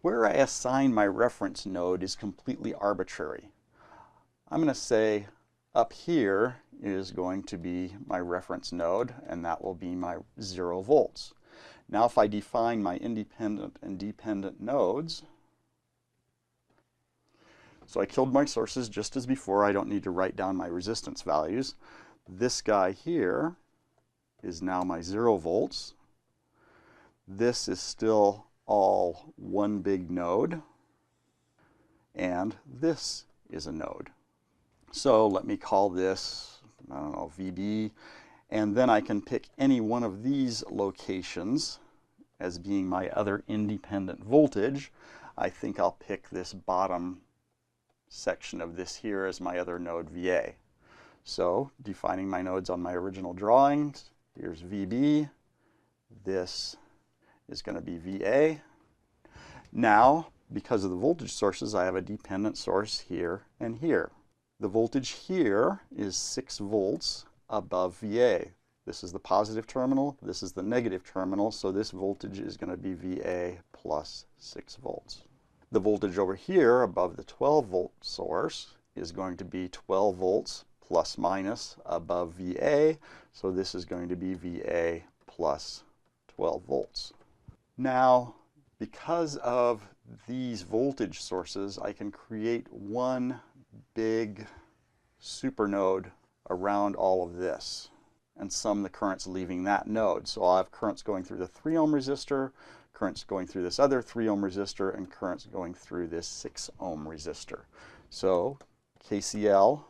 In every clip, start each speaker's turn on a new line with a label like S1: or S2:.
S1: where I assign my reference node is completely arbitrary. I'm going to say up here is going to be my reference node, and that will be my 0 volts. Now if I define my independent and dependent nodes, so I killed my sources just as before. I don't need to write down my resistance values. This guy here is now my 0 volts. This is still all one big node, and this is a node. So let me call this, I don't know, VB, and then I can pick any one of these locations as being my other independent voltage. I think I'll pick this bottom section of this here as my other node, VA. So defining my nodes on my original drawings, here's VB, this is going to be VA. Now, because of the voltage sources, I have a dependent source here and here. The voltage here is 6 volts above VA. This is the positive terminal, this is the negative terminal, so this voltage is going to be VA plus 6 volts. The voltage over here above the 12 volt source is going to be 12 volts plus minus above VA, so this is going to be VA plus 12 volts. Now, because of these voltage sources, I can create one big supernode around all of this and sum the currents leaving that node. So I'll have currents going through the 3 ohm resistor, currents going through this other 3 ohm resistor, and currents going through this 6 ohm resistor. So KCL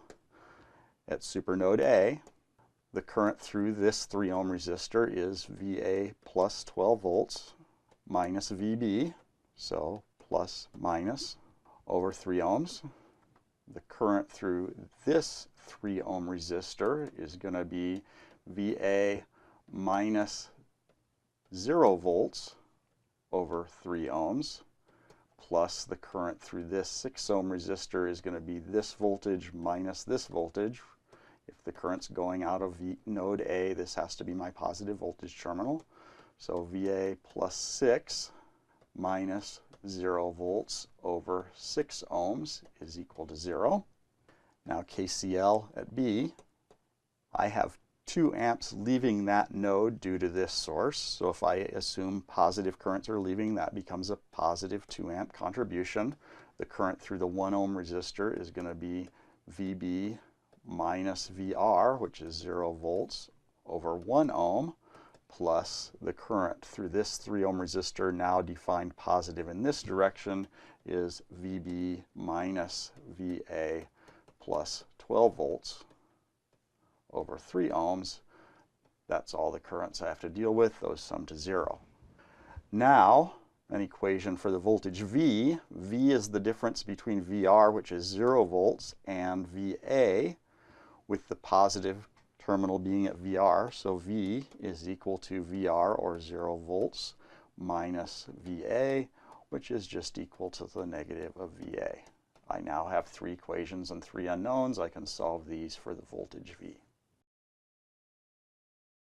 S1: at supernode A, the current through this 3 ohm resistor is VA plus 12 volts minus VB, so plus minus over 3 ohms. The current through this 3 ohm resistor is going to be VA minus 0 volts over 3 ohms, plus the current through this 6 ohm resistor is going to be this voltage minus this voltage. If the current's going out of node A, this has to be my positive voltage terminal. So VA plus 6 minus 0 volts over 6 ohms is equal to 0. Now KCL at B, I have 2 amps leaving that node due to this source. So if I assume positive currents are leaving, that becomes a positive 2 amp contribution. The current through the 1 ohm resistor is going to be VB minus VR, which is 0 volts over 1 ohm, plus the current through this 3 ohm resistor, now defined positive in this direction, is VB minus VA plus 12 volts over 3 ohms. That's all the currents I have to deal with. Those sum to 0. Now, an equation for the voltage V. V is the difference between VR, which is 0 volts, and VA, with the positive terminal being at VR. So V is equal to VR, or 0 volts, minus VA, which is just equal to the negative of VA. I now have 3 equations and 3 unknowns. I can solve these for the voltage V.